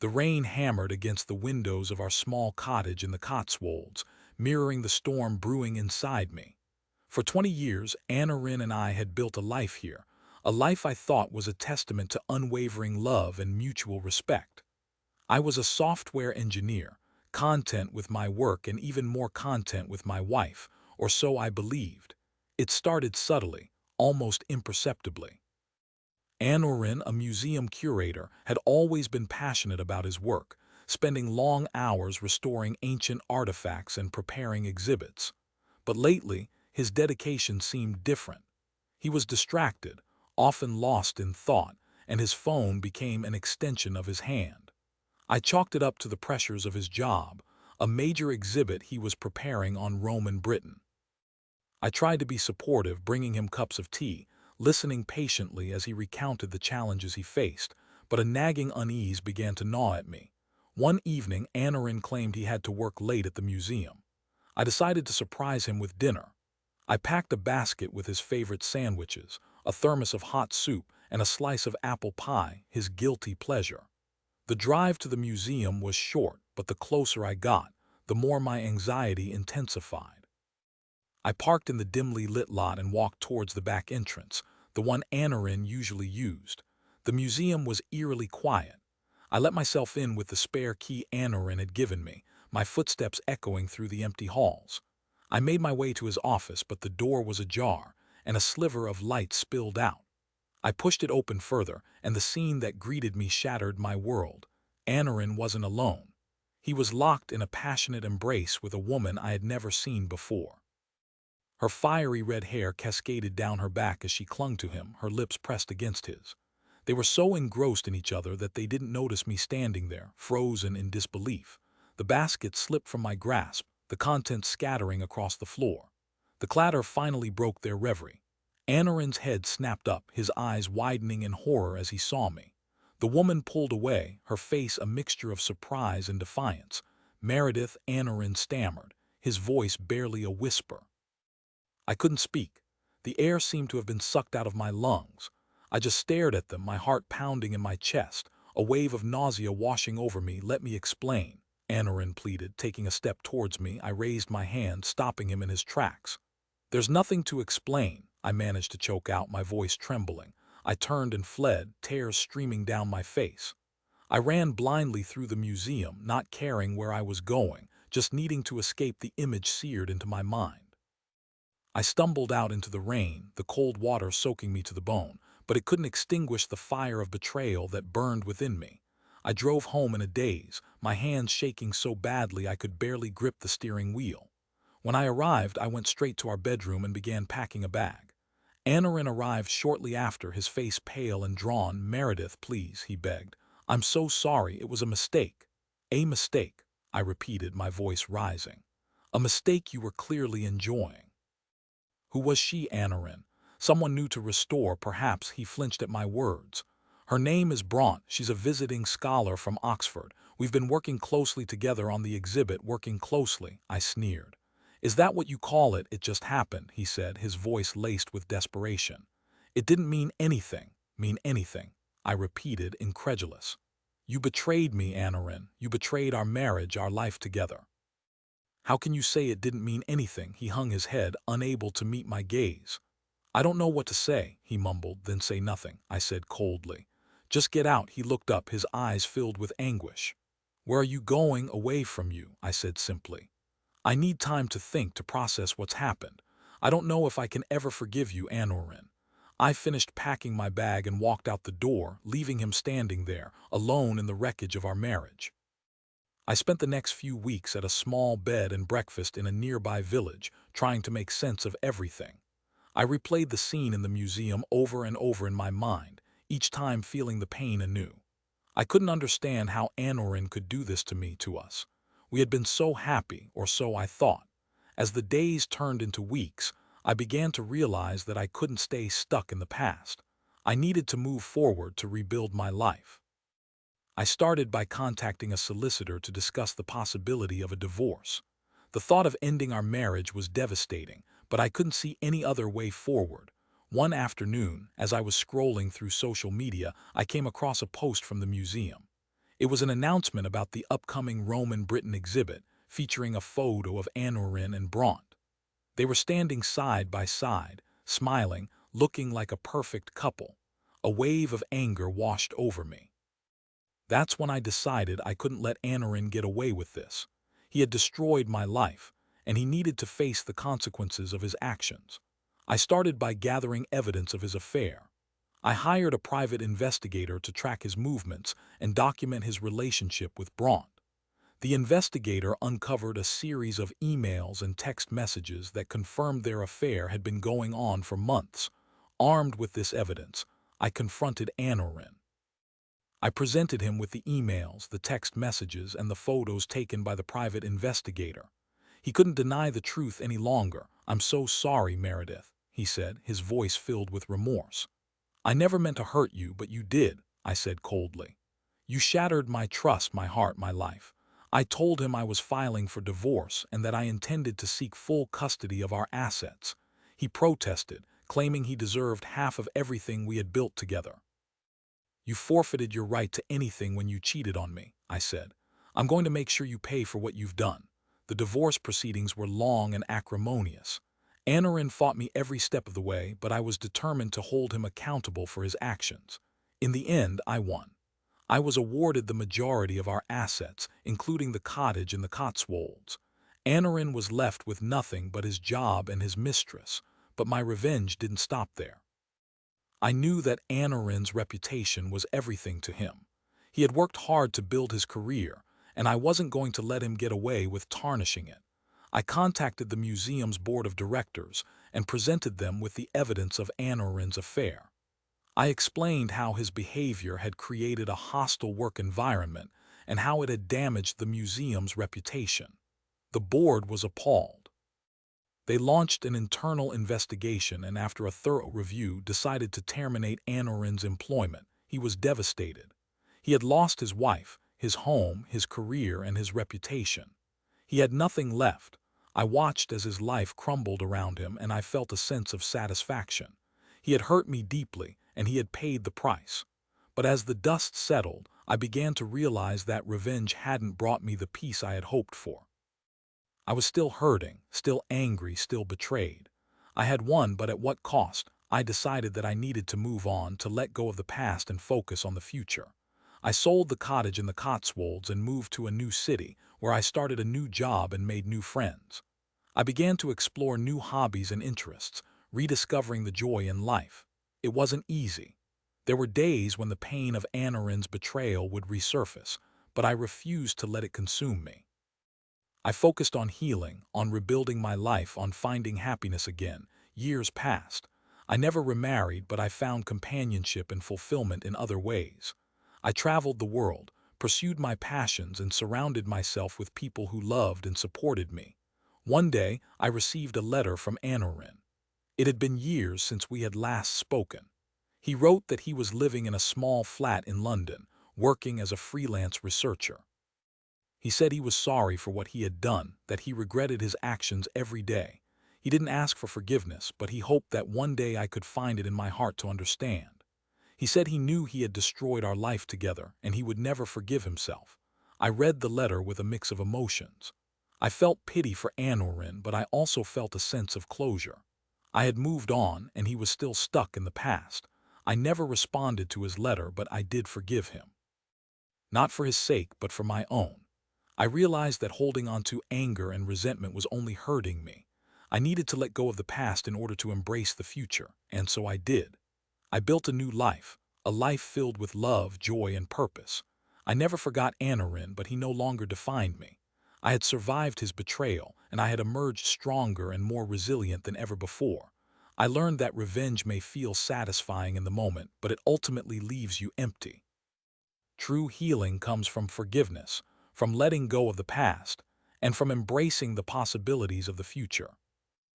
The rain hammered against the windows of our small cottage in the Cotswolds, mirroring the storm brewing inside me. For 20 years, Aneurin and I had built a life here, a life I thought was a testament to unwavering love and mutual respect. I was a software engineer, content with my work and even more content with my wife, or so I believed. It started subtly, almost imperceptibly. Aneurin, a museum curator, had always been passionate about his work, spending long hours restoring ancient artifacts and preparing exhibits. But lately, his dedication seemed different. He was distracted, often lost in thought, and his phone became an extension of his hand. I chalked it up to the pressures of his job, a major exhibit he was preparing on Roman Britain. I tried to be supportive, bringing him cups of tea, listening patiently as he recounted the challenges he faced, but a nagging unease began to gnaw at me. One evening, Aneurin claimed he had to work late at the museum. I decided to surprise him with dinner. I packed a basket with his favorite sandwiches, a thermos of hot soup, and a slice of apple pie, his guilty pleasure. The drive to the museum was short, but the closer I got, the more my anxiety intensified. I parked in the dimly lit lot and walked towards the back entrance, the one Aneurin usually used. The museum was eerily quiet. I let myself in with the spare key Aneurin had given me, my footsteps echoing through the empty halls. I made my way to his office, but the door was ajar, and a sliver of light spilled out. I pushed it open further, and the scene that greeted me shattered my world. Aneurin wasn't alone. He was locked in a passionate embrace with a woman I had never seen before. Her fiery red hair cascaded down her back as she clung to him, her lips pressed against his. They were so engrossed in each other that they didn't notice me standing there, frozen in disbelief. The basket slipped from my grasp, the contents scattering across the floor. The clatter finally broke their reverie. Aneurin's head snapped up, his eyes widening in horror as he saw me. The woman pulled away, her face a mixture of surprise and defiance. "Meredith," Aneurin stammered, his voice barely a whisper. I couldn't speak. The air seemed to have been sucked out of my lungs. I just stared at them, my heart pounding in my chest, a wave of nausea washing over me. "Let me explain," Aneurin pleaded, taking a step towards me. I raised my hand, stopping him in his tracks. "There's nothing to explain," I managed to choke out, my voice trembling. I turned and fled, tears streaming down my face. I ran blindly through the museum, not caring where I was going, just needing to escape the image seared into my mind. I stumbled out into the rain, the cold water soaking me to the bone, but it couldn't extinguish the fire of betrayal that burned within me. I drove home in a daze, my hands shaking so badly I could barely grip the steering wheel. When I arrived, I went straight to our bedroom and began packing a bag. Aneurin arrived shortly after, his face pale and drawn. "Meredith, please," he begged. "I'm so sorry, it was a mistake." "A mistake," I repeated, my voice rising. "A mistake you were clearly enjoying." Who was she, Aneurin? Someone new to restore, perhaps. He flinched at my words. "Her name is Bront. She's a visiting scholar from Oxford. We've been working closely together on the exhibit." "Working closely," I sneered. "Is that what you call it?" "It just happened," he said, his voice laced with desperation. "It didn't mean anything." "Mean anything?" I repeated, incredulous. "You betrayed me, Aneurin. You betrayed our marriage, our life together." "How can you say it didn't mean anything?" He hung his head, unable to meet my gaze. "I don't know what to say," he mumbled. "Then say nothing," I said coldly. "Just get out." He looked up, his eyes filled with anguish. "Where are you going?" "Away from you," I said simply. "I need time to think, to process what's happened. I don't know if I can ever forgive you, Aneurin." I finished packing my bag and walked out the door, leaving him standing there, alone in the wreckage of our marriage. I spent the next few weeks at a small bed and breakfast in a nearby village, trying to make sense of everything. I replayed the scene in the museum over and over in my mind, each time feeling the pain anew. I couldn't understand how Aneurin could do this to me, to us. We had been so happy, or so I thought. As the days turned into weeks, I began to realize that I couldn't stay stuck in the past. I needed to move forward, to rebuild my life. I started by contacting a solicitor to discuss the possibility of a divorce. The thought of ending our marriage was devastating, but I couldn't see any other way forward. One afternoon, as I was scrolling through social media, I came across a post from the museum. It was an announcement about the upcoming Rome and Britain exhibit, featuring a photo of Aneurin and Bront. They were standing side by side, smiling, looking like a perfect couple. A wave of anger washed over me. That's when I decided I couldn't let Aneurin get away with this. He had destroyed my life, and he needed to face the consequences of his actions. I started by gathering evidence of his affair. I hired a private investigator to track his movements and document his relationship with Bront. The investigator uncovered a series of emails and text messages that confirmed their affair had been going on for months. Armed with this evidence, I confronted Aneurin. I presented him with the emails, the text messages, and the photos taken by the private investigator. He couldn't deny the truth any longer. "I'm so sorry, Meredith," he said, his voice filled with remorse. "I never meant to hurt you, but you did," I said coldly. "You shattered my trust, my heart, my life." I told him I was filing for divorce and that I intended to seek full custody of our assets. He protested, claiming he deserved half of everything we had built together. "You forfeited your right to anything when you cheated on me," I said. "I'm going to make sure you pay for what you've done." The divorce proceedings were long and acrimonious. Aneurin fought me every step of the way, but I was determined to hold him accountable for his actions. In the end, I won. I was awarded the majority of our assets, including the cottage in the Cotswolds. Aneurin was left with nothing but his job and his mistress, but my revenge didn't stop there. I knew that Aneurin's reputation was everything to him. He had worked hard to build his career, and I wasn't going to let him get away with tarnishing it. I contacted the museum's board of directors and presented them with the evidence of Aneurin's affair. I explained how his behavior had created a hostile work environment and how it had damaged the museum's reputation. The board was appalled. They launched an internal investigation and after a thorough review decided to terminate Aneurin's employment. He was devastated. He had lost his wife, his home, his career, and his reputation. He had nothing left. I watched as his life crumbled around him and I felt a sense of satisfaction. He had hurt me deeply and he had paid the price. But as the dust settled, I began to realize that revenge hadn't brought me the peace I had hoped for. I was still hurting, still angry, still betrayed. I had won, but at what cost? I decided that I needed to move on, to let go of the past and focus on the future. I sold the cottage in the Cotswolds and moved to a new city, where I started a new job and made new friends. I began to explore new hobbies and interests, rediscovering the joy in life. It wasn't easy. There were days when the pain of Aneurin's betrayal would resurface, but I refused to let it consume me. I focused on healing, on rebuilding my life, on finding happiness again. Years passed. I never remarried, but I found companionship and fulfillment in other ways. I traveled the world, pursued my passions, and surrounded myself with people who loved and supported me. One day, I received a letter from Aneurin. It had been years since we had last spoken. He wrote that he was living in a small flat in London, working as a freelance researcher. He said he was sorry for what he had done, that he regretted his actions every day. He didn't ask for forgiveness, but he hoped that one day I could find it in my heart to understand. He said he knew he had destroyed our life together, and he would never forgive himself. I read the letter with a mix of emotions. I felt pity for Aneurin, but I also felt a sense of closure. I had moved on, and he was still stuck in the past. I never responded to his letter, but I did forgive him. Not for his sake, but for my own. I realized that holding on to anger and resentment was only hurting me. I needed to let go of the past in order to embrace the future, and so I did. I built a new life, a life filled with love, joy, and purpose. I never forgot Aneurin, but he no longer defined me. I had survived his betrayal, and I had emerged stronger and more resilient than ever before. I learned that revenge may feel satisfying in the moment, but it ultimately leaves you empty. True healing comes from forgiveness, from letting go of the past, and from embracing the possibilities of the future.